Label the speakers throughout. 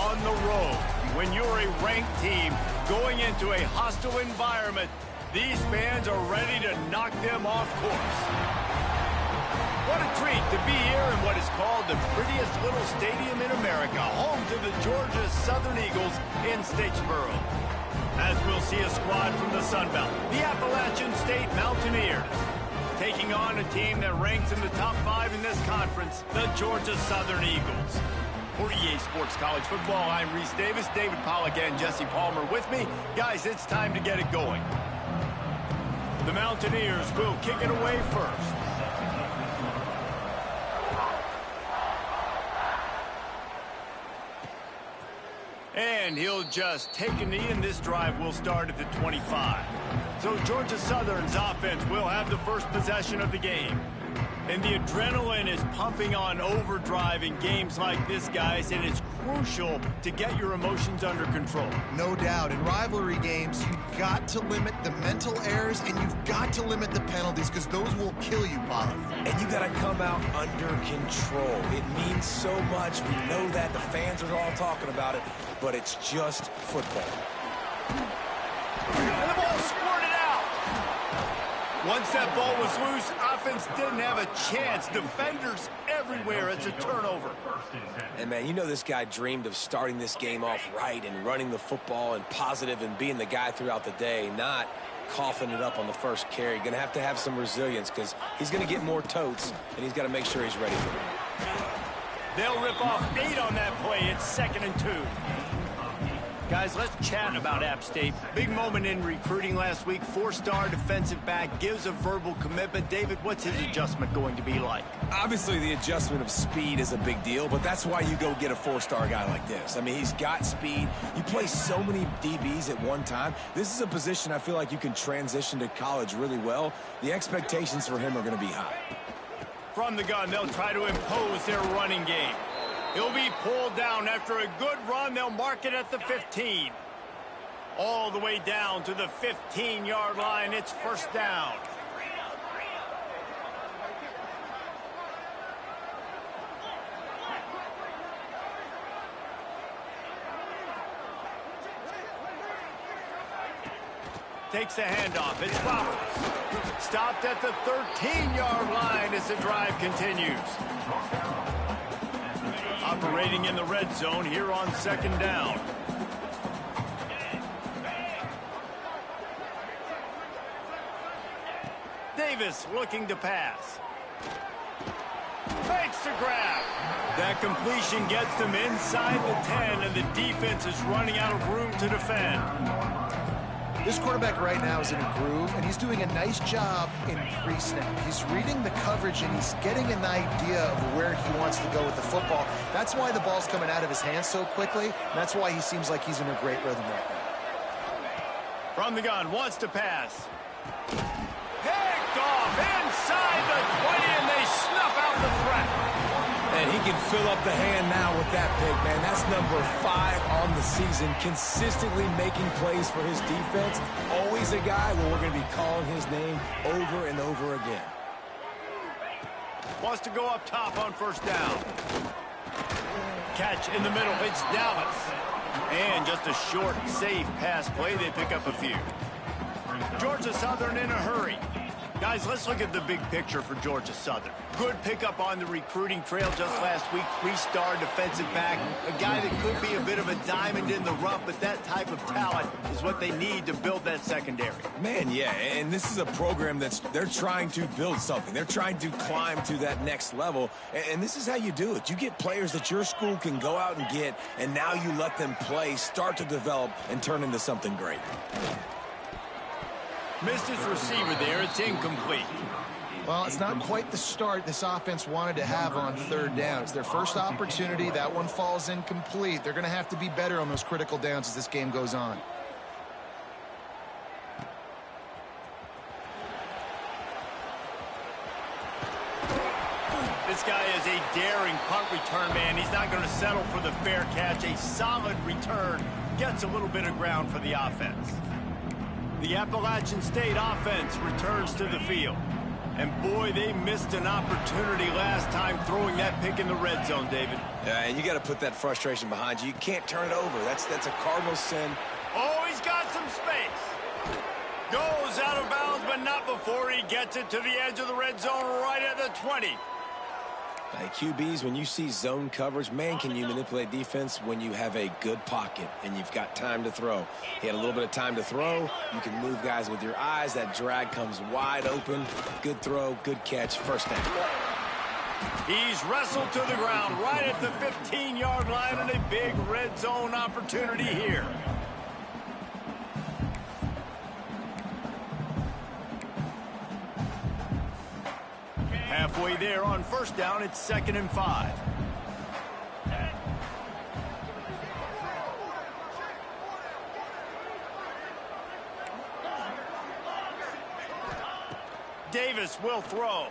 Speaker 1: on the road. When you're a ranked team going into a hostile environment, these fans are ready to knock them off course. What a treat to be here in what is called the prettiest little stadium in America, home to the Georgia Southern Eagles in Statesboro. As we'll see a squad from the Sun Belt, the Appalachian State Mountaineers, taking on a team that ranks in the top 5 in this conference, the Georgia Southern Eagles. For EA Sports College Football, I'm Reese Davis, David Pollack, and Jesse Palmer with me. Guys, it's time to get it going. The Mountaineers will kick it away first. And he'll just take a knee, and this drive will start at the 25. So Georgia Southern's offense will have the first possession of the game. And the adrenaline is pumping on overdrive in games like this, guys, and it's crucial to get your emotions under control.
Speaker 2: No doubt. In rivalry games, you've got to limit the mental errors, and you've got to limit the penalties, because those will kill you, Pollack.
Speaker 3: And you got to come out under control. It means so much. We know that. The fans are all talking about it, but it's just football.
Speaker 1: And the ball squirted out. Once that ball was loose, offense didn't have a chance. Defenders everywhere. It's a turnover.
Speaker 3: And, man, you know this guy dreamed of starting this game off right and running the football and positive and being the guy throughout the day, not coughing it up on the first carry. Going to have some resilience because he's going to get more totes, and he's got to make sure he's ready for it.
Speaker 1: They'll rip off 8 on that play. It's 2nd and 2. Guys, let's chat about App State. Big moment in recruiting last week. 4-star defensive back gives a verbal commitment. David, what's his adjustment going to be like?
Speaker 3: Obviously, the adjustment of speed is a big deal, but that's why you go get a 4-star guy like this. I mean, he's got speed. You play so many DBs at one time. This is a position I feel like you can transition to college really well. The expectations for him are going to be high.
Speaker 1: From the gun, they'll try to impose their running game. He'll be pulled down after a good run. They'll mark it at the 15. All the way down to the 15-yard line. It's 1st down. Takes the handoff. It's Roberts. Stopped at the 13-yard line as the drive continues. Operating in the red zone here on 2nd down. Davis looking to pass. Makes the grab. That completion gets them inside the 10, and the defense is running out of room to defend.
Speaker 2: This quarterback right now is in a groove, and he's doing a nice job in pre-snap. He's reading the coverage, and he's getting an idea of where he wants to go with the football. That's why the ball's coming out of his hands so quickly, and that's why he seems like he's in a great rhythm right now.
Speaker 1: From the gun, wants to pass. Picked off inside the 20, and they snuff out the threat.
Speaker 3: And he can fill up the hand now with that pick, man. That's number 5 on the season, consistently making plays for his defense. Always a guy where we're going to be calling his name over and over again.
Speaker 1: Wants to go up top on 1st down. Catch in the middle. It's Dallas. And just a short, safe pass play. They pick up a few. Georgia Southern in a hurry. Guys, let's look at the big picture for Georgia Southern. Good pickup on the recruiting trail just last week. 3-star defensive back. A guy that could be a bit of a diamond in the rough, but that type of talent is what they need to build that secondary.
Speaker 3: Man, yeah, and this is a program they're trying to build something. They're trying to climb to that next level, and this is how you do it. You get players that your school can go out and get, and now you let them play, start to develop, and turn into something great.
Speaker 1: Missed his receiver there. It's incomplete.
Speaker 2: Well, it's not quite the start this offense wanted to have on 3rd down. It's their first opportunity. That one falls incomplete. They're going to have to be better on those critical downs as this game goes on.
Speaker 1: This guy is a daring punt return man. He's not going to settle for the fair catch. A solid return. Gets a little bit of ground for the offense. The Appalachian State offense returns to the field. And boy, they missed an opportunity last time throwing that pick in the red zone, David.
Speaker 3: Yeah, and you got to put that frustration behind you. You can't turn it over. That's a Cardinal sin.
Speaker 1: Oh, he's got some space. Goes out of bounds, but not before he gets it to the edge of the red zone right at the 20.
Speaker 3: Hey, QBs, when you see zone coverage, man, can you manipulate defense when you have a good pocket and you've got time to throw. He had a little bit of time to throw. You can move guys with your eyes. That drag comes wide open. Good throw, good catch, first down.
Speaker 1: He's wrestled to the ground right at the 15-yard line and a big red zone opportunity here. Halfway there on first down, it's 2nd and 5. Davis will throw.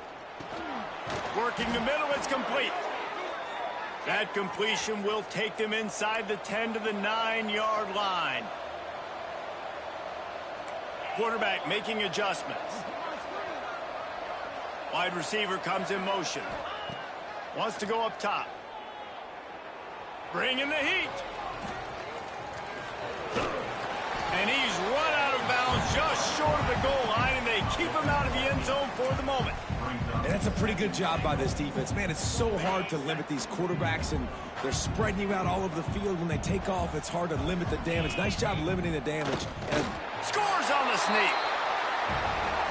Speaker 1: Working the middle, it's complete. That completion will take them inside the 10 to the 9-yard line. Quarterback making adjustments. Wide receiver comes in motion. Wants to go up top. Bringing the heat. And he's run out of bounds just short of the goal line, and they keep him out of the end zone for the moment.
Speaker 3: And that's a pretty good job by this defense. Man, it's so hard to limit these quarterbacks, and they're spreading you out all over the field. When they take off, it's hard to limit the damage. Nice job limiting the damage. And
Speaker 1: scores on the sneak.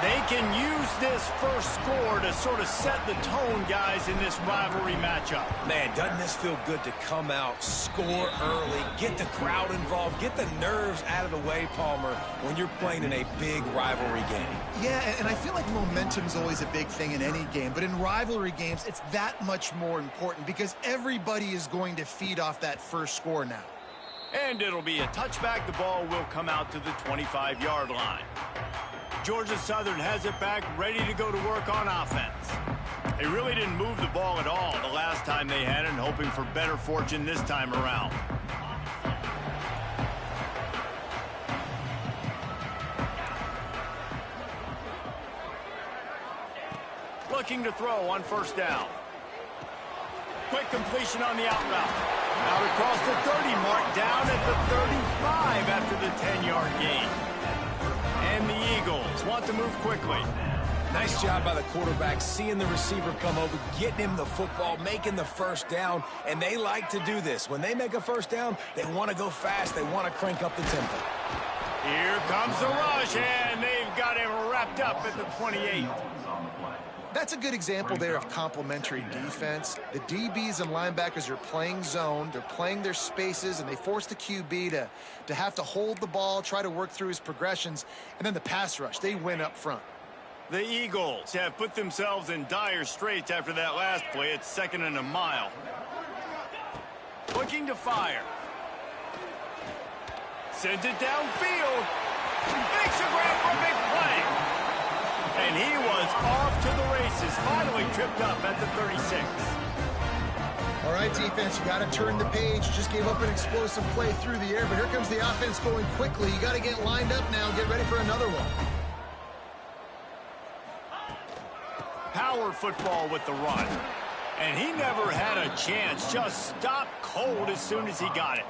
Speaker 1: They can use this first score to sort of set the tone, guys, in this rivalry matchup.
Speaker 3: Man, doesn't this feel good to come out, score early, get the crowd involved, get the nerves out of the way, Palmer, when you're playing in a big rivalry game.
Speaker 2: Yeah, and I feel like momentum's always a big thing in any game, but in rivalry games, it's that much more important because everybody is going to feed off that first score now.
Speaker 1: And it'll be a touchback. The ball will come out to the 25-yard line. Georgia Southern has it back, ready to go to work on offense. They really didn't move the ball at all the last time they had it, and hoping for better fortune this time around. Looking to throw on first down. Quick completion on the out route. Out across the 30 mark, down at the 35 after the 10-yard gain. And the Eagles want to move quickly.
Speaker 3: Nice job by the quarterback, seeing the receiver come over, getting him the football, making the first down, and they like to do this. When they make a first down, they want to go fast. They want to crank up the tempo.
Speaker 1: Here comes the rush, and they've got him wrapped up at the 28.
Speaker 2: That's a good example there of complementary defense. The DBs and linebackers are playing zone, they're playing their spaces, and they force the QB to have to hold the ball, try to work through his progressions, and then the pass rush, they win up front.
Speaker 1: The Eagles have put themselves in dire straits after that last play. It's 2nd and a mile. Looking to fire. Sends it downfield. Makes a grab for a big play. And he was off to the races, finally tripped up at the 36.
Speaker 2: All right, defense, you got to turn the page. Just gave up an explosive play through the air, but here comes the offense going quickly. You got to get lined up now, get ready for another one.
Speaker 1: Power football with the run. And he never had a chance, just stopped cold as soon as he got it.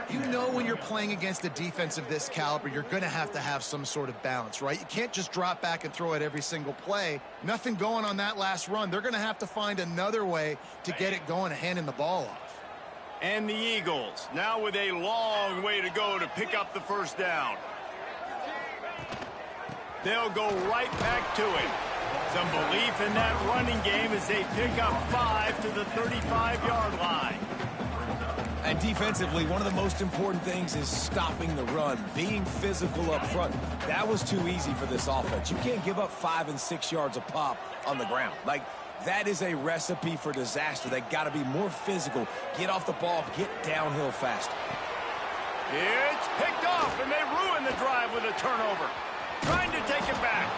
Speaker 2: You know when you're playing against a defense of this caliber, you're going to have some sort of balance, right? You can't just drop back and throw it every single play. Nothing going on that last run. They're going to have to find another way to get it going and handing the ball off.
Speaker 1: And the Eagles, now with a long way to go to pick up the first down. They'll go right back to it. Some belief in that running game as they pick up 5 to the 35-yard line.
Speaker 3: And defensively, one of the most important things is stopping the run, being physical up front. That was too easy for this offense. You can't give up 5 and 6 yards a pop on the ground. Like, that is a recipe for disaster. They got to be more physical, get off the ball, get downhill faster.
Speaker 1: It's picked off, and they ruin the drive with a turnover. Trying to take it back.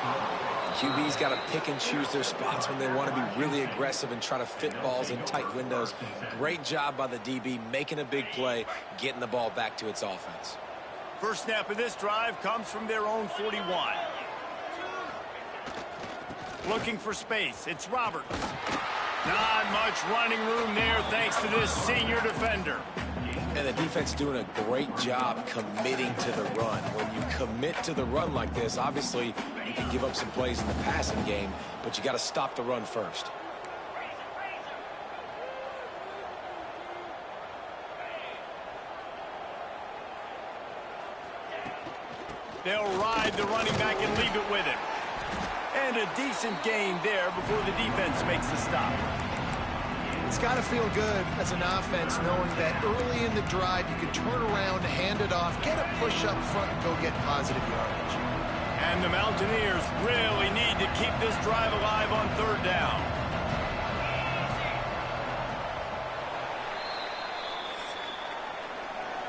Speaker 3: QB's got to pick and choose their spots when they want to be really aggressive and try to fit balls in tight windows. Great job by the DB making a big play, getting the ball back to its offense.
Speaker 1: First snap of this drive comes from their own 41. Looking for space. It's Roberts. Not much running room there thanks to this senior defender.
Speaker 3: And the defense doing a great job committing to the run. When you commit to the run like this, obviously you can give up some plays in the passing game, but you got to stop the run first.
Speaker 1: They'll ride the running back and leave it with him. And a decent gain there before the defense makes the stop.
Speaker 2: It's got to feel good as an offense knowing that early in the drive you can turn around, hand it off, get a push up front, and go get positive yardage.
Speaker 1: And the Mountaineers really need to keep this drive alive on third down.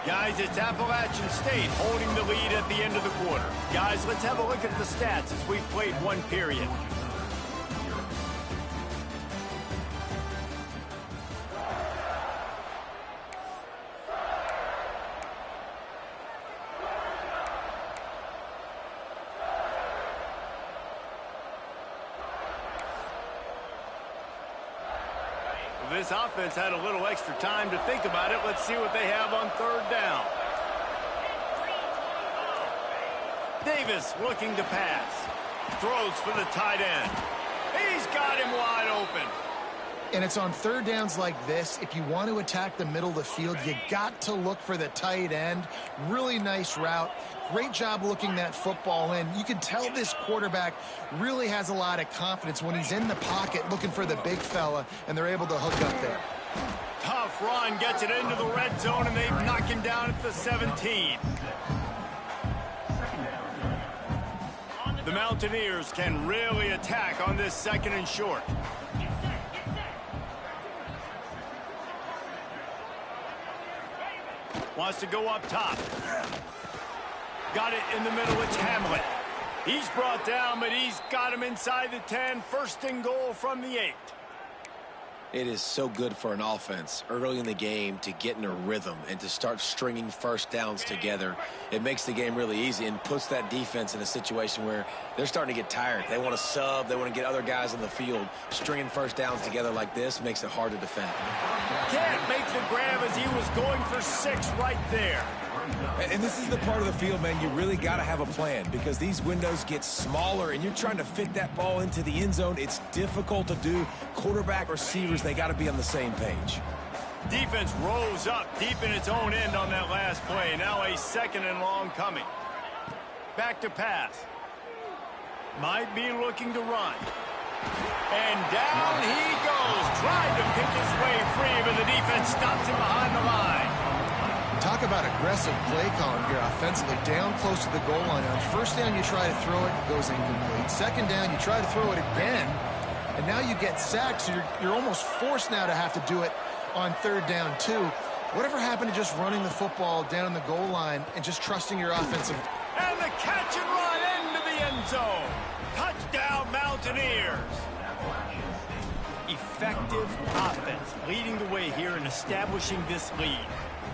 Speaker 1: Guys, it's Appalachian State holding the lead at the end of the quarter. Guys, let's have a look at the stats as we've played one period. This offense had a little extra time to think about it. Let's see what they have on third down. Davis looking to pass. Throws for the tight end. He's got him wide open.
Speaker 2: And it's on third downs like this. If you want to attack the middle of the field, you got to look for the tight end. Really nice route. Great job looking that football in. You can tell this quarterback really has a lot of confidence when he's in the pocket looking for the big fella, and they're able to hook up there.
Speaker 1: Tough run, gets it into the red zone, and they knock him down at the 17. The Mountaineers can really attack on this second and short. Wants to go up top. Got it in the middle. It's Hamlet. He's brought down, but he's got him inside the 10. First and goal from the 8.
Speaker 3: It is so good for an offense early in the game to get in a rhythm and to start stringing first downs together. It makes the game really easy and puts that defense in a situation where they're starting to get tired. They want to sub. They want to get other guys in the field. Stringing first downs together like this makes it hard to defend.
Speaker 1: Can't make the grab as he was going for 6 right there.
Speaker 4: And this is the part of the field, man, you really got to have a plan because these windows get smaller and you're trying to fit that ball into the end zone. It's difficult to do. Quarterback, receivers, they got to be on the same page.
Speaker 1: Defense rose up deep in its own end on that last play. Now a second and long coming. Back to pass. Might be looking to run. And down he goes. Tried to pick his way free, but the defense stops him behind the line.
Speaker 2: Talk about aggressive play calling here offensively. Down close to the goal line. On first down, you try to throw it, it goes incomplete. Second down, you try to throw it again, and now you get sacked, so you're almost forced now to have to do it on third down, too. Whatever happened to just running the football down the goal line and just trusting your offensive...
Speaker 1: And the catch and run into the end zone. Touchdown, Mountaineers. Effective offense leading the way here and establishing this lead.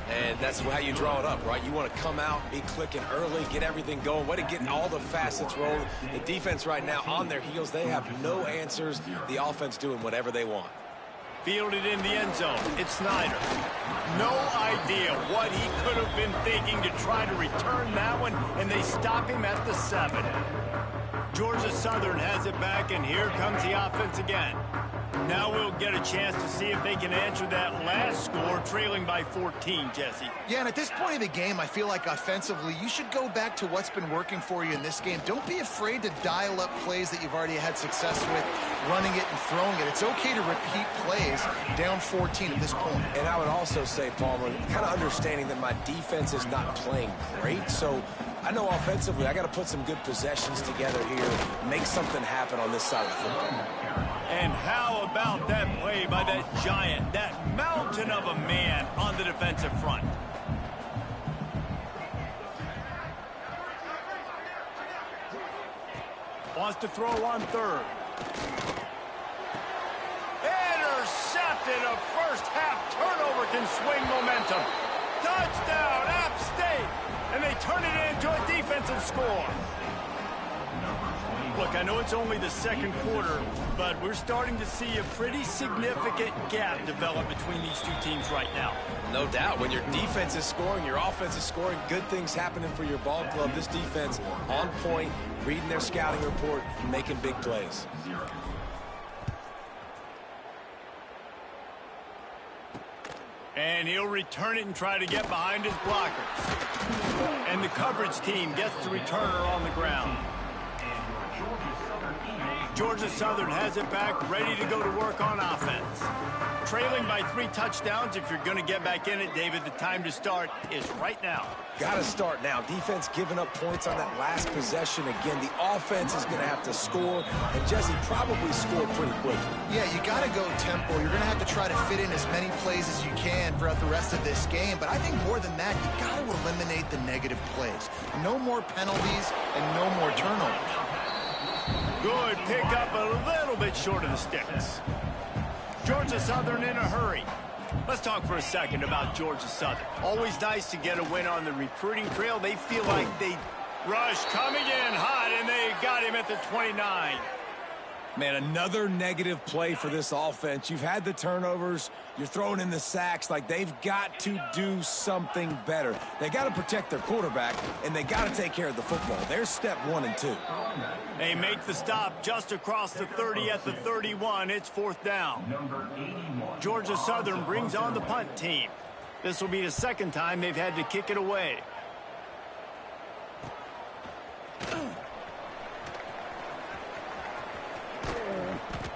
Speaker 3: And that's how you draw it up, right? You want to come out, be clicking early, get everything going, way to get all the facets rolling. The defense right now on their heels, they have no answers. The offense doing whatever they want.
Speaker 1: Fielded in the end zone. It's Snyder. No idea what he could have been thinking to try to return that one, and they stop him at the 7. Georgia Southern has it back, and here comes the offense again. Now we'll get a chance to see if they can answer that last score, trailing by 14, Jesse.
Speaker 2: Yeah, and at this point of the game, I feel like offensively, you should go back to what's been working for you in this game. Don't be afraid to dial up plays that you've already had success with, running it and throwing it. It's okay to repeat plays down 14 at this point.
Speaker 3: And I would also say, Palmer, kind of understanding that my defense is not playing great, so I know offensively I got to put some good possessions together here, make something happen on this side of the football.
Speaker 1: And how about that play by that giant, that mountain of a man on the defensive front? Wants to throw on third. Intercepted. A first-half turnover can swing momentum. Touchdown, App State. And they turn it into a defensive score. Look, I know it's only the second quarter, but we're starting to see a pretty significant gap develop between these two teams right now.
Speaker 3: No doubt. When your defense is scoring, your offense is scoring, good things happening for your ball club. This defense on point, reading their scouting report, making big plays.
Speaker 1: And he'll return it and try to get behind his blockers. And the coverage team gets the returner on the ground. Georgia Southern has it back, ready to go to work on offense. Trailing by 3 touchdowns. If you're going to get back in it, David, the time to start is right now.
Speaker 3: Got to start now. Defense giving up points on that last possession. Again, the offense is going to have to score, and Jesse probably scored pretty quickly.
Speaker 2: Yeah, you got to go tempo. You're going to have to try to fit in as many plays as you can throughout the rest of this game. But I think more than that, you got to eliminate the negative plays. No more penalties and no more turnovers.
Speaker 1: Good pick up, a little bit short of the sticks. Georgia Southern in a hurry. Let's talk for a second about Georgia Southern. Always nice to get a win on the recruiting trail. They feel like they rush coming in hot, and they got him at the 29.
Speaker 4: Man, another negative play for this offense. You've had the turnovers. You're throwing in the sacks. Like, they've got to do something better. They got to protect their quarterback, and they got to take care of the football. There's step 1 and 2.
Speaker 1: They make the stop just across the 30 at the 31. It's 4th down. Georgia Southern brings on the punt team. This will be the second time they've had to kick it away.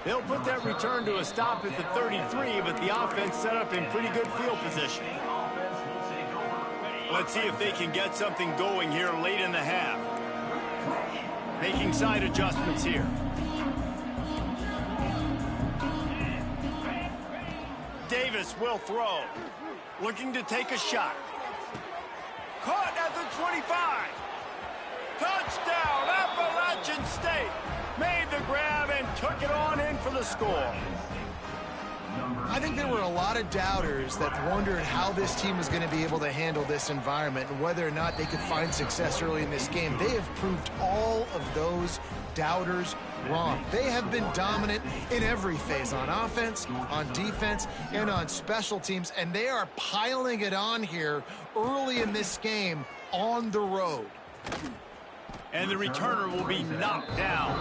Speaker 1: They'll put that return to a stop at the 33, but the offense set up in pretty good field position. Let's see if they can get something going here late in the half. Making side adjustments here. Davis will throw. Looking to take a shot. Caught at the 25. Touchdown, Appalachian State. Made the grab and took it on in for the score.
Speaker 2: I think there were a lot of doubters that wondered how this team was going to be able to handle this environment and whether or not they could find success early in this game. They have proved all of those doubters wrong. They have been dominant in every phase, on offense, on defense, and on special teams, and they are piling it on here early in this game on the road.
Speaker 1: And the returner will be knocked down.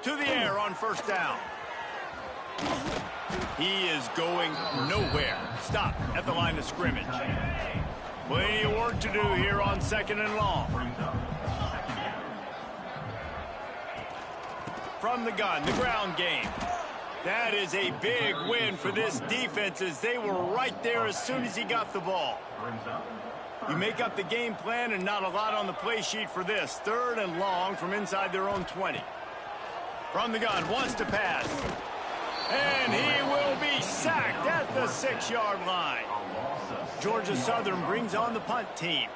Speaker 1: To the air on 1st down. He is going nowhere. Stop at the line of scrimmage. Plenty of work to do here on 2nd and long. From the gun, the ground game. That is a big win for this defense, as they were right there as soon as he got the ball. You make up the game plan, and not a lot on the play sheet for this. 3rd and long from inside their own 20. From the gun, wants to pass. And he will be sacked at the 6-yard line. Georgia Southern brings on the punt team.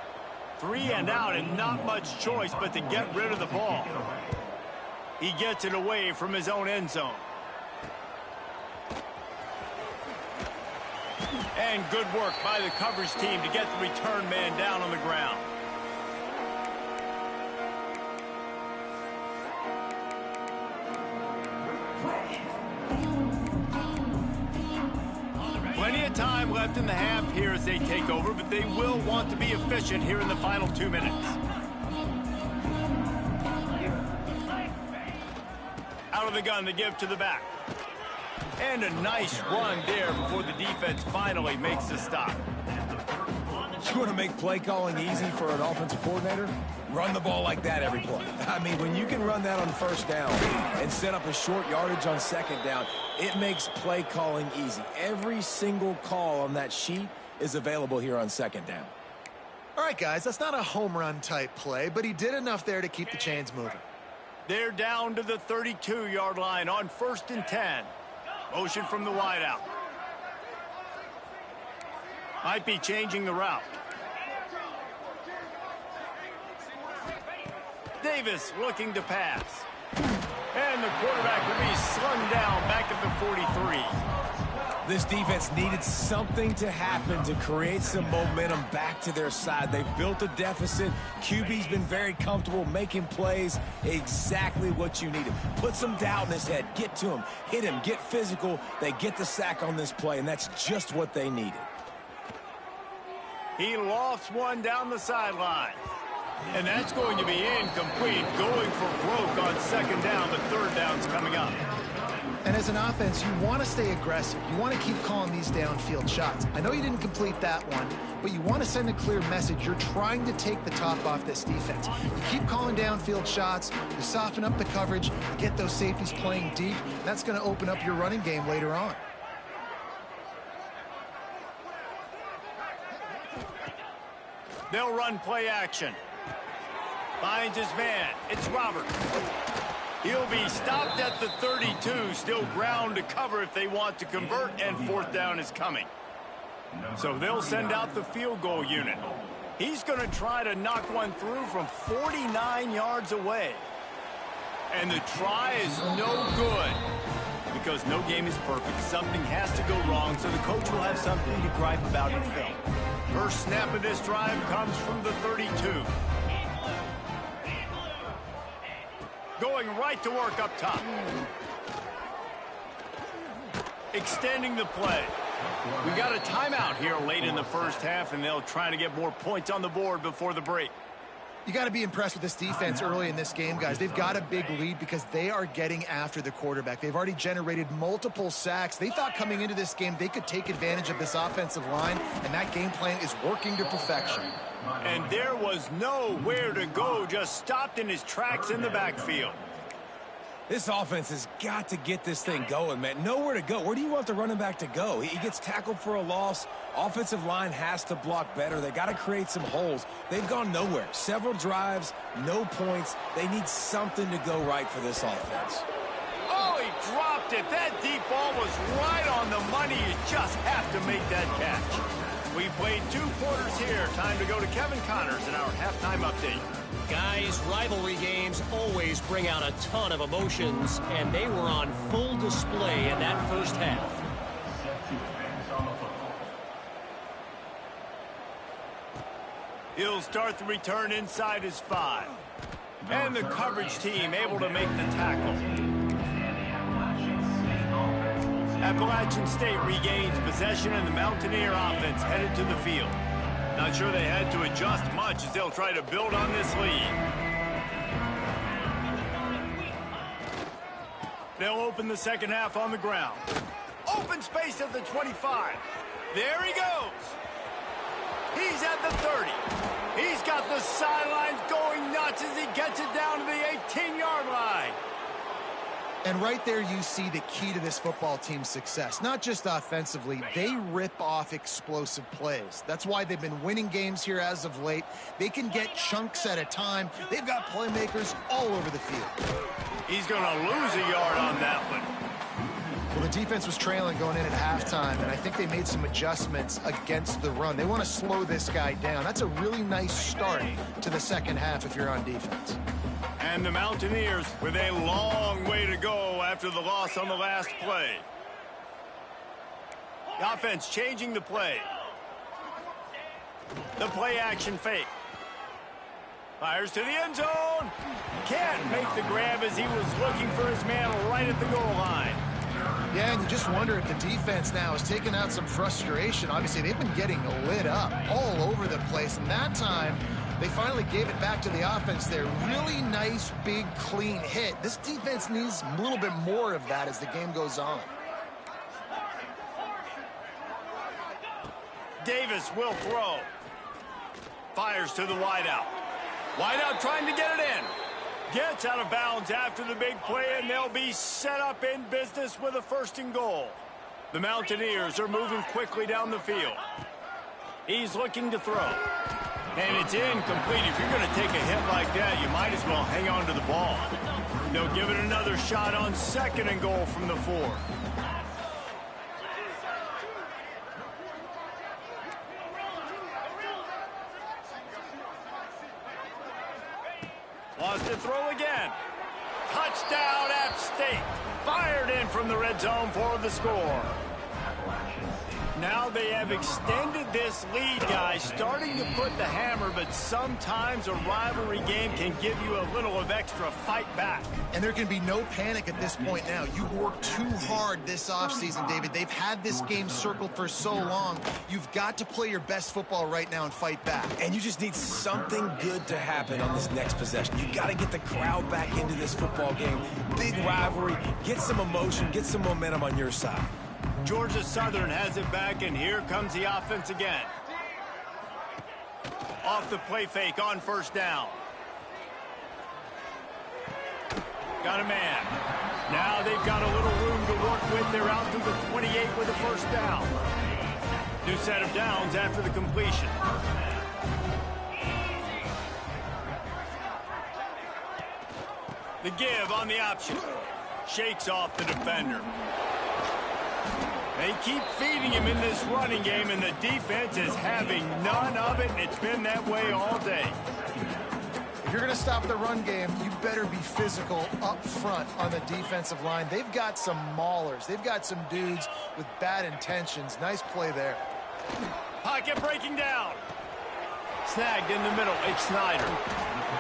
Speaker 1: 3 and out, and not much choice but to get rid of the ball. He gets it away from his own end zone. And good work by the coverage team to get the return man down on the ground. Plenty of time left in the half here as they take over, but they will want to be efficient here in the final 2 minutes. Out of the gun, the give to the back. And a nice run there before the defense finally makes the stop.
Speaker 4: You want to make play calling easy for an offensive coordinator? Run the ball like that every play. I mean, when you can run that on 1st down and set up a short yardage on 2nd down, it makes play calling easy. Every single call on that sheet is available here on 2nd down.
Speaker 2: All right, guys, that's not a home run type play, but he did enough there to keep the chains moving.
Speaker 1: They're down to the 32-yard line on 1st and 10. Motion from the wideout. Might be changing the route. Davis looking to pass. And the quarterback will be slung down back at the 43.
Speaker 4: This defense needed something to happen to create some momentum back to their side. They've built a deficit. QB's been very comfortable making plays. Exactly what you needed. Put some doubt in his head. Get to him. Hit him. Get physical. They get the sack on this play, and that's just what they needed.
Speaker 1: He lofts one down the sideline. And that's going to be incomplete. Going for broke on second down, but third down's coming up.
Speaker 2: And as an offense, you want to stay aggressive. You want to keep calling these downfield shots. I know you didn't complete that one, but you want to send a clear message. You're trying to take the top off this defense. You keep calling downfield shots, you soften up the coverage, you get those safeties playing deep. That's going to open up your running game later on.
Speaker 1: They'll run play action. Finds his man. It's Roberts. He'll be stopped at the 32. Still ground to cover if they want to convert, and fourth down is coming. So they'll send out the field goal unit. He's going to try to knock one through from 49 yards away. And the try is no good because no game is perfect. Something has to go wrong, so the coach will have something to gripe about in film. First snap of this drive comes from the 32. Going right to work up top. Extending the play. We got a timeout here late in the first half, and they'll try to get more points on the board before the break.
Speaker 2: You got to be impressed with this defense early in this game, guys. They've got a big lead because they are getting after the quarterback. They've already generated multiple sacks. They thought coming into this game they could take advantage of this offensive line, and that game plan is working to perfection.
Speaker 1: And there was nowhere to go, just stopped in his tracks in the backfield.
Speaker 4: This offense has got to get this thing going, man. Nowhere to go. Where do you want the running back to go? He gets tackled for a loss. Offensive line has to block better. They got to create some holes. They've gone nowhere. Several drives, no points. They need something to go right for this offense.
Speaker 1: Oh, he dropped it. That deep ball was right on the money. You just have to make that catch. We played 2 quarters here. Time to go to Kevin Connors in our halftime update.
Speaker 5: Guys, rivalry games always bring out a ton of emotions, and they were on full display in that first half.
Speaker 1: He'll start the return inside his 5. And the coverage team able to make the tackle. Appalachian State regains possession, and the Mountaineer offense headed to the field. Not sure they had to adjust much as they'll try to build on this lead. They'll open the second half on the ground. Open space at the 25. There he goes. He's at the 30. He's got the sidelines going nuts as he gets it down to the 18-yard line.
Speaker 2: And right there you see the key to this football team's success. Not just offensively, they rip off explosive plays. That's why they've been winning games here as of late. They can get chunks at a time. They've got playmakers all over the field.
Speaker 1: He's going to lose a yard on that one.
Speaker 2: Well, the defense was trailing going in at halftime, and I think they made some adjustments against the run. They want to slow this guy down. That's a really nice start to the second half if you're on defense.
Speaker 1: And the Mountaineers with a long way to go after the loss on the last play. The offense changing the play. The play action fake. Fires to the end zone. Can't make the grab as he was looking for his man right at the goal line.
Speaker 2: Yeah, and you just wonder if the defense now is taking out some frustration. Obviously, they've been getting lit up all over the place, and that time they finally gave it back to the offense there. Really nice, big, clean hit. This defense needs a little bit more of that as the game goes on.
Speaker 1: Davis will throw. Fires to the wideout. Wideout trying to get it in. Gets out of bounds after the big play, and they'll be set up in business with a 1st and goal. The Mountaineers are moving quickly down the field. He's looking to throw. And it's incomplete. If you're going to take a hit like that, you might as well hang on to the ball. They'll give it another shot on 2nd and goal from the 4. Wants to throw again. Touchdown, App State. Fired in from the red zone for the score. Now they have extended this lead, guys, starting to put the hammer, but sometimes a rivalry game can give you a little of extra fight back.
Speaker 2: And there can be no panic at this point now. You've worked too hard this offseason, David. They've had this game circled for so long. You've got to play your best football right now and fight back.
Speaker 4: And you just need something good to happen on this next possession. You got to get the crowd back into this football game. Big rivalry. Get some emotion. Get some momentum on your side.
Speaker 1: Georgia Southern has it back, and here comes the offense again. Off the play fake on first down. Got a man. Now they've got a little room to work with. They're out to the 28 with a first down. New set of downs after the completion. The give on the option. Shakes off the defender. They keep feeding him in this running game, and the defense is having none of it, and it's been that way all day.
Speaker 2: If you're going to stop the run game, you better be physical up front on the defensive line. They've got some maulers. They've got some dudes with bad intentions. Nice play there.
Speaker 1: Pocket breaking down. Snagged in the middle. It's Snyder.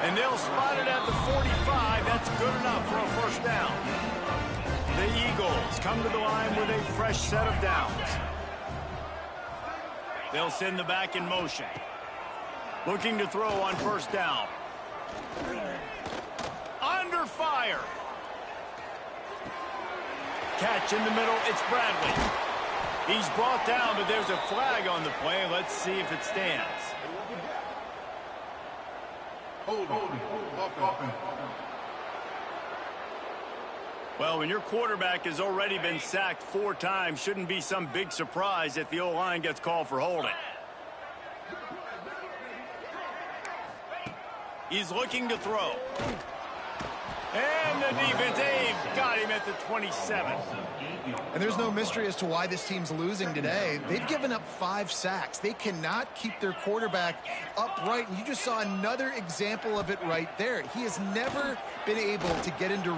Speaker 1: And they'll spot it at the 45. That's good enough for a first down. The Eagles come to the line with a fresh set of downs. They'll send the back in motion. Looking to throw on first down. Under fire. Catch in the middle. It's Bradley. He's brought down, but there's a flag on the play. Let's see if it stands.
Speaker 6: Hold.
Speaker 1: Well, when your quarterback has already been sacked 4 times, shouldn't be some big surprise if the O-line gets called for holding. He's looking to throw. And the defense, they've got him at the 27.
Speaker 2: And there's no mystery as to why this team's losing today. They've given up 5 sacks. They cannot keep their quarterback upright. And you just saw another example of it right there. He has never been able to get into...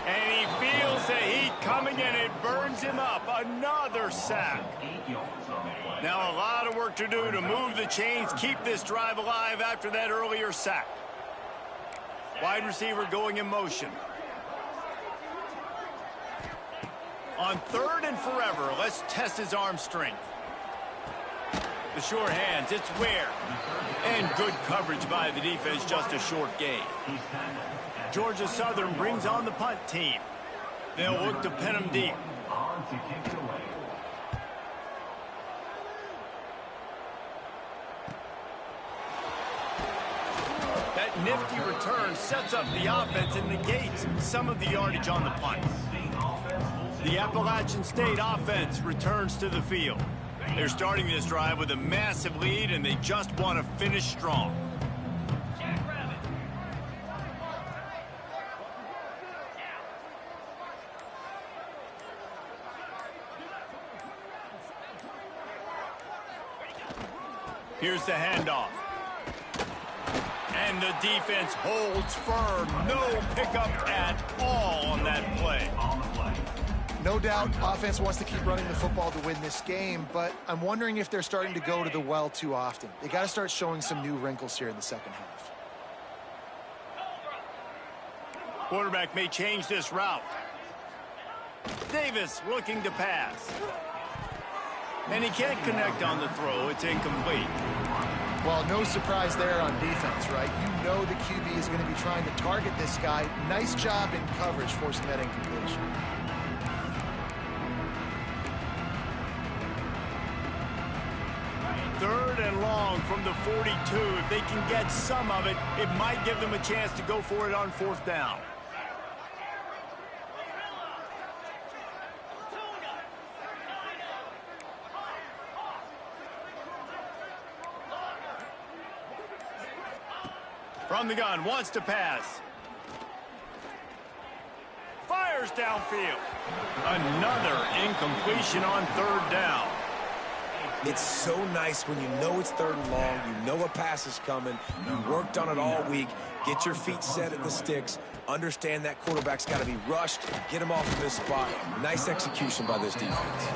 Speaker 1: And he feels the heat coming, and it burns him up. Another sack. Now a lot of work to do to move the chains, keep this drive alive after that earlier sack. Wide receiver going in motion. On 3rd and forever, let's test his arm strength. The short hands, it's Ware. And good coverage by the defense, just a short gain. Georgia Southern brings on the punt team. They'll look to pin him deep. That nifty return sets up the offense and negates some of the yardage on the punt. The Appalachian State offense returns to the field. They're starting this drive with a massive lead, and they just want to finish strong. Here's the handoff. And the defense holds firm. No pickup at all on that play.
Speaker 2: No doubt offense wants to keep running the football to win this game, but I'm wondering if they're starting to go to the well too often. They got to start showing some new wrinkles here in the second half.
Speaker 1: Quarterback may change this route. Davis looking to pass. And he can't connect on the throw. It's incomplete.
Speaker 2: Well, no surprise there on defense, right? You know the QB is going to be trying to target this guy. Nice job in coverage, forcing that incompletion.
Speaker 1: Third and long from the 42. If they can get some of it, it might give them a chance to go for it on 4th down. From the gun, wants to pass. Fires downfield. Another incompletion on 3rd down.
Speaker 4: It's so nice when you know it's 3rd and long, you know a pass is coming, you worked on it all week, get your feet set at the sticks, understand that quarterback's got to be rushed, get him off of this spot. Nice execution by this defense.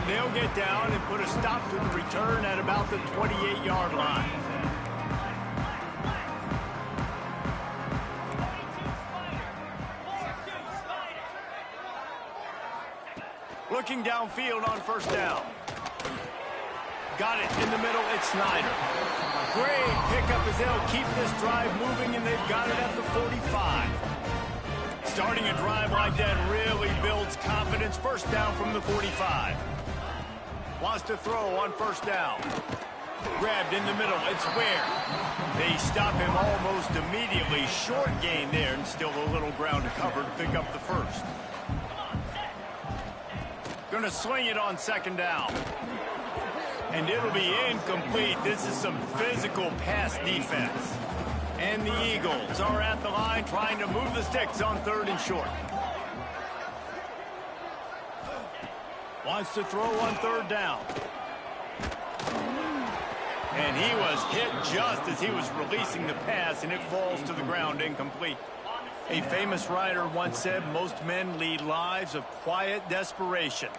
Speaker 1: They'll get down and put a stop to the return at about the 28-yard line. Looking downfield on first down. Got it in the middle, it's Snyder. Great pickup as they'll keep this drive moving, and they've got it at the 45. Starting a drive like that really builds confidence. First down from the 45. Wants to throw on first down. Grabbed in the middle, it's Ware. They stop him almost immediately. Short gain there, and still a little ground to cover to pick up the first. Gonna swing it on second down. And it'll be incomplete. This is some physical pass defense. And the Eagles are at the line trying to move the sticks on third and short. Wants to throw on third down. And he was hit just as he was releasing the pass, and it falls to the ground incomplete. A famous writer once said, most men lead lives of quiet desperation.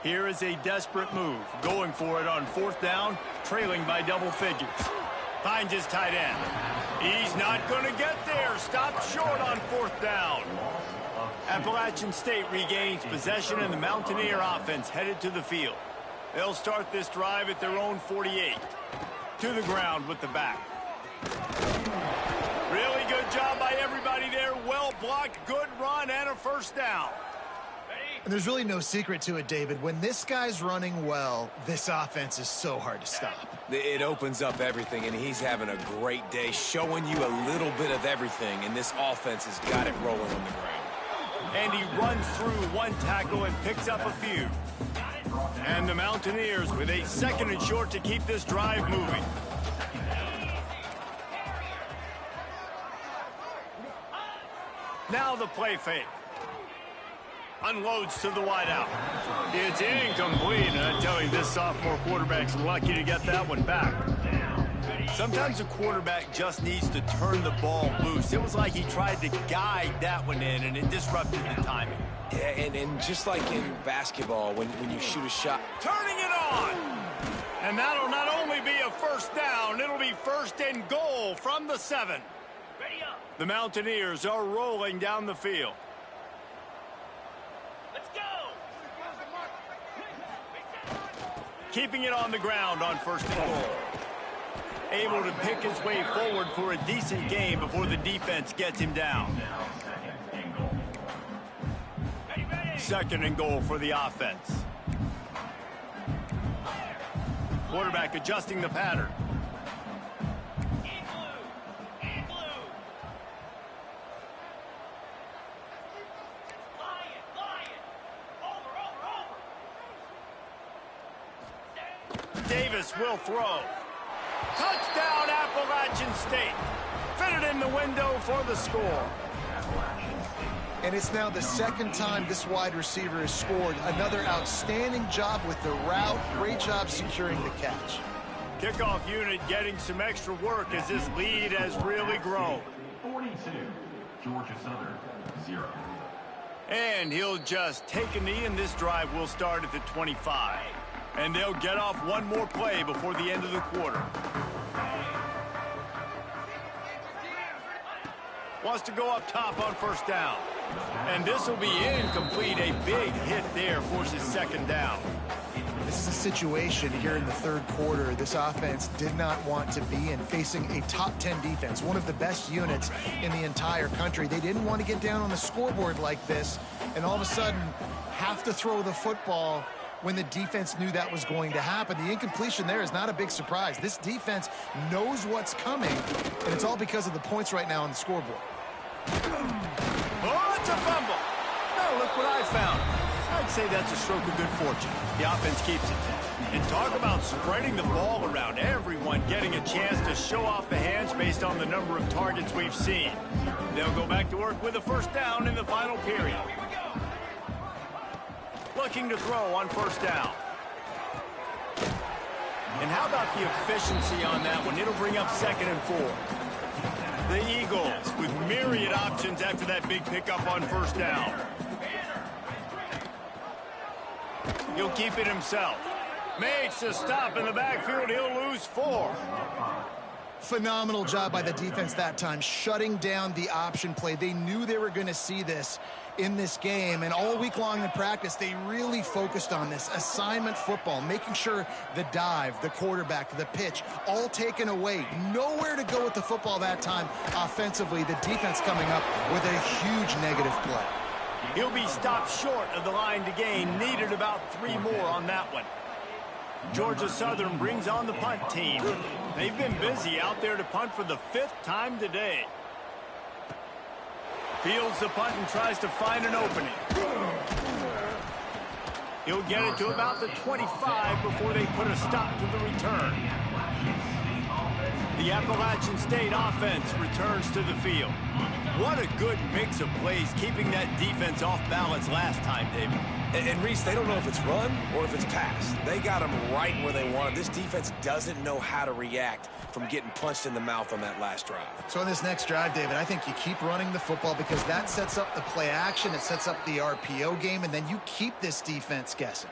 Speaker 1: Here is a desperate move, going for it on fourth down, trailing by double figures. Finds his tight end. He's not going to get there. Stopped short on fourth down. Appalachian State regains possession, and the Mountaineer offense headed to the field. They'll start this drive at their own 48. To the ground with the back. Really good job by everybody there. Well blocked, good run, and a first down.
Speaker 2: And there's really no secret to it, David. When this guy's running well, this offense is so hard to stop.
Speaker 4: It opens up everything, and he's having a great day, showing you a little bit of everything, and this offense has got it rolling on the ground.
Speaker 1: And he runs through one tackle and picks up a few. And the Mountaineers with a second and short to keep this drive moving. Now the play fake. Unloads to the wideout. It's incomplete, and I tell you, this sophomore quarterback's lucky to get that one back. Sometimes a quarterback just needs to turn the ball loose. It was like he tried to guide that one in, and it disrupted the timing.
Speaker 3: Yeah, and just like in basketball, when you shoot a shot.
Speaker 1: Turning it on! And that'll not only be a first down, it'll be first and goal from the 7. The Mountaineers are rolling down the field. Keeping it on the ground on first and goal. Able to pick his way forward for a decent gain before the defense gets him down. Second and goal for the offense. Quarterback adjusting the pattern. Davis will throw. Touchdown, Appalachian State. Fitted in the window for the score.
Speaker 2: And it's now the second time this wide receiver has scored. Another outstanding job with the route. Great job securing the catch.
Speaker 1: Kickoff unit getting some extra work as this lead has really grown.
Speaker 6: 42, Georgia Southern, 0.
Speaker 1: And he'll just take a knee, and this drive will start at the 25. And they'll get off one more play before the end of the quarter. Wants to go up top on first down. And this will be incomplete. A big hit there forces second down.
Speaker 2: This is a situation here in the third quarter this offense did not want to be in, facing a top 10 defense, one of the best units in the entire country. They didn't want to get down on the scoreboard like this and all of a sudden have to throw the football when the defense knew that was going to happen. The incompletion there is not a big surprise. This defense knows what's coming, and it's all because of the points right now on the scoreboard.
Speaker 1: Oh, it's a fumble. Now look what I found. I'd say that's a stroke of good fortune. The offense keeps it. And talk about spreading the ball around. Everyone getting a chance to show off the hands based on the number of targets we've seen. They'll go back to work with a first down in the final period. Looking to throw on first down. And how about the efficiency on that one? It'll bring up second and 4. The Eagles with myriad options after that big pickup on first down. He'll keep it himself. Makes a stop in the backfield. He'll lose 4.
Speaker 2: Phenomenal job by the defense that time, shutting down the option play. They knew they were going to see this in this game, and all week long in practice, they really focused on this assignment football, making sure the dive, the quarterback, the pitch, all taken away. Nowhere to go with the football that time offensively. The defense coming up with a huge negative play.
Speaker 1: He'll be stopped short of the line to gain. Needed about 3 more on that one. Georgia Southern brings on the punt team. They've been busy out there to punt for the 5th time today. Fields the punt and tries to find an opening. He'll get it to about the 25 before they put a stop to the return. The Appalachian State offense returns to the field. What a good mix of plays, keeping that defense off balance last time, David.
Speaker 3: And Reese, they don't know if it's run or if it's pass. They got them right where they want them. This defense doesn't know how to react from getting punched in the mouth on that last drive.
Speaker 2: So in this next drive, David, I think you keep running the football because that sets up the play action, it sets up the RPO game, and then you keep this defense guessing.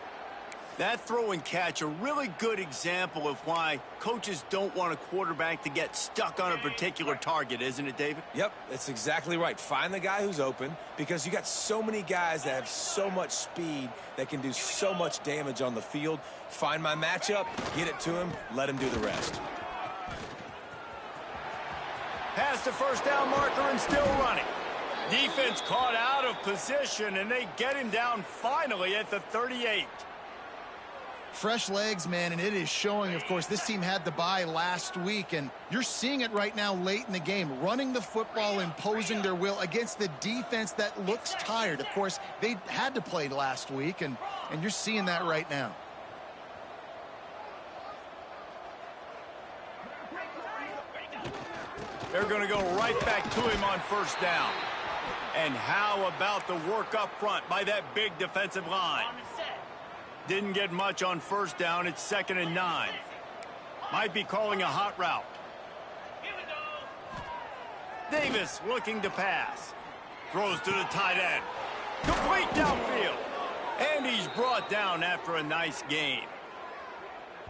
Speaker 1: That throw and catch, a really good example of why coaches don't want a quarterback to get stuck on a particular target, isn't it, David?
Speaker 3: Yep, that's exactly right. Find the guy who's open, because you got so many guys that have so much speed that can do so much damage on the field. Find my matchup, get it to him, let him do the rest.
Speaker 1: Past the first down marker and still running. Defense caught out of position, and they get him down finally at the 38.
Speaker 2: Fresh legs, man, and it is showing. Of course, this team had the bye last week, and you're seeing it right now late in the game, running the football, imposing their will against the defense that looks tired. Of course, they had to play last week, and you're seeing that right now.
Speaker 1: They're going to go right back to him on first down. And how about the work up front by that big defensive line? Didn't get much on first down. It's 2nd and 9. Might be calling a hot route. Davis looking to pass. Throws to the tight end. Complete downfield. And he's brought down after a nice gain.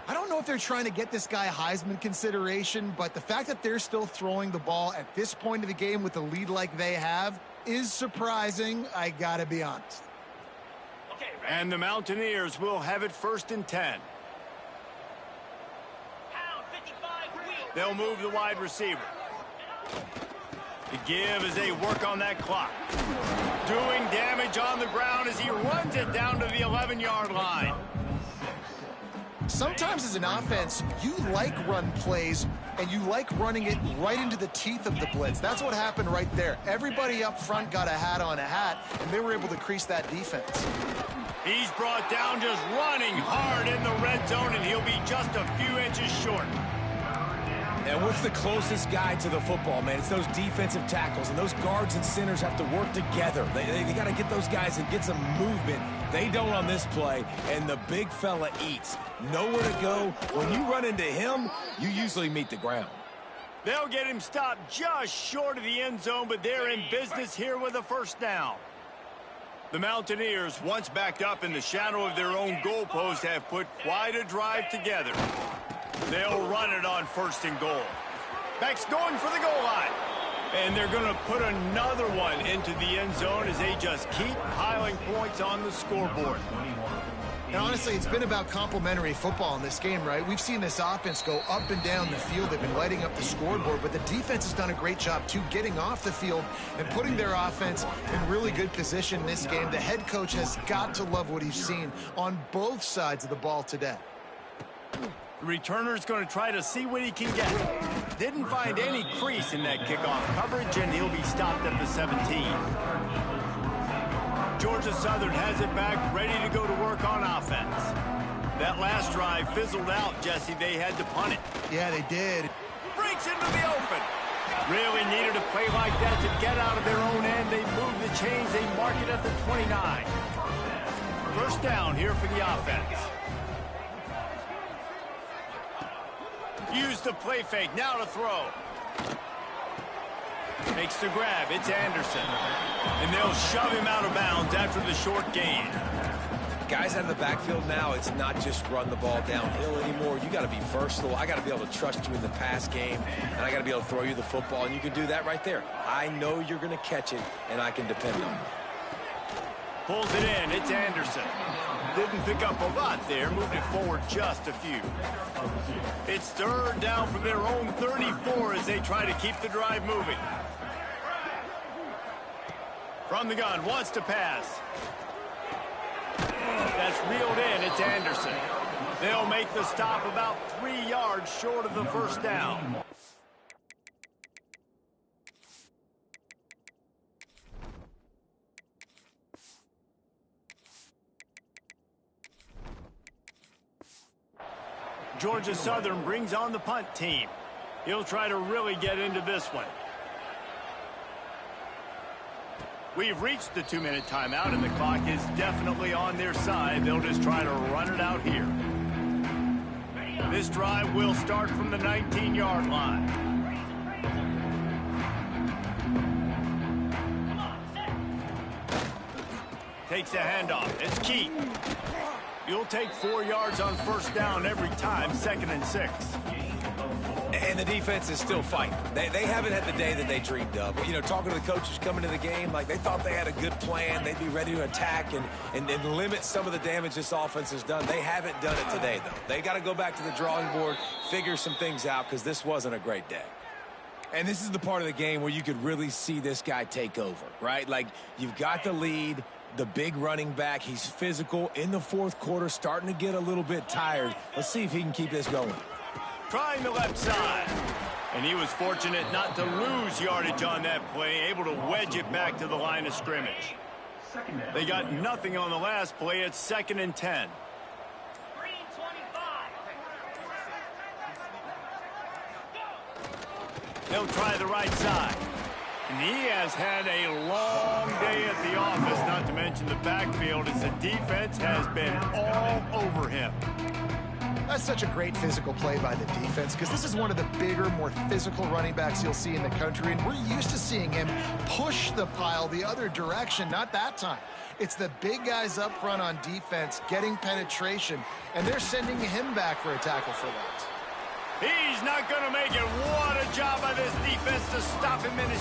Speaker 2: I don't know if they're trying to get this guy Heisman consideration, but the fact that they're still throwing the ball at this point of the game with a lead like they have is surprising, I gotta be honest.
Speaker 1: And the Mountaineers will have it 1st and 10. They'll move the wide receiver. The give as they work on that clock. Doing damage on the ground as he runs it down to the 11-yard line.
Speaker 2: Sometimes as an offense, you like run plays, and you like running it right into the teeth of the blitz. That's what happened right there. Everybody up front got a hat on a hat, and they were able to crease that defense.
Speaker 1: He's brought down just running hard in the red zone, and he'll be just a few inches short.
Speaker 3: And what's the closest guy to the football, man? It's those defensive tackles, and those guards and centers have to work together. They got to get those guys and get some movement. They don't on this play, and the big fella eats. Nowhere to go. When you run into him, you usually meet the ground.
Speaker 1: They'll get him stopped just short of the end zone, but they're in business here with a first down. The Mountaineers, once backed up in the shadow of their own goalpost, have put quite a drive together. They'll run it on 1st and goal. Backs going for the goal line. And they're going to put another one into the end zone as they just keep piling points on the scoreboard.
Speaker 2: And honestly, it's been about complementary football in this game, right? We've seen this offense go up and down the field. They've been lighting up the scoreboard, but the defense has done a great job, too, getting off the field and putting their offense in really good position in this game. The head coach has got to love what he's seen on both sides of the ball today.
Speaker 1: The returner's going to try to see what he can get. Didn't find any crease in that kickoff coverage, and he'll be stopped at the 17. Georgia Southern has it back, ready to go to work on offense. That last drive fizzled out, Jesse. They had to punt it.
Speaker 2: Yeah, they did.
Speaker 1: Breaks into the open. Really needed a play like that to get out of their own end. They move the chains. They mark it at the 29. First down here for the offense. Use the play fake. Now to throw. Makes the grab. It's Anderson. And they'll shove him out of bounds after the short gain.
Speaker 3: Guys out of the backfield now, it's not just run the ball downhill anymore. You got to be versatile. I got to be able to trust you in the pass game, and I got to be able to throw you the football, and you can do that right there. I know you're going to catch it, and I can depend on it.
Speaker 1: Pulls it in. It's Anderson. Didn't pick up a lot there. Moved it forward just a few. It's third down from their own 34 as they try to keep the drive moving. From the gun, wants to pass. That's reeled in. It's Anderson. They'll make the stop about 3 yards short of the first down. Georgia Southern brings on the punt team. He'll try to really get into this one. We've reached the 2-minute timeout, and the clock is definitely on their side. They'll just try to run it out here. This drive will start from the 19-yard line. Takes a handoff. It's Keith. You'll take 4 yards on first down every time, 2nd and 6.
Speaker 3: And the defense is still fighting. They haven't had the day that they dreamed of. You know, talking to the coaches coming to the game, like they thought they had a good plan. They'd be ready to attack and limit some of the damage this offense has done. They haven't done it today, though. They got to go back to the drawing board, figure some things out, because this wasn't a great day.
Speaker 4: And this is the part of the game where you could really see this guy take over, right? Like, you've got the lead, the big running back. He's physical in the fourth quarter, starting to get a little bit tired. Let's see if he can keep this going.
Speaker 1: Trying the left side. And he was fortunate not to lose yardage on that play, able to wedge it back to the line of scrimmage. They got nothing on the last play. It's 2nd and 10. They'll try the right side. And he has had a long day at the office, not to mention the backfield, as the defense has been all over him.
Speaker 2: That's such a great physical play by the defense, because this is one of the bigger, more physical running backs you'll see in the country, and we're used to seeing him push the pile the other direction. Not that time. It's the big guys up front on defense getting penetration, and they're sending him back for a tackle for that.
Speaker 1: He's not going to make it. What a job by this defense to stop him in his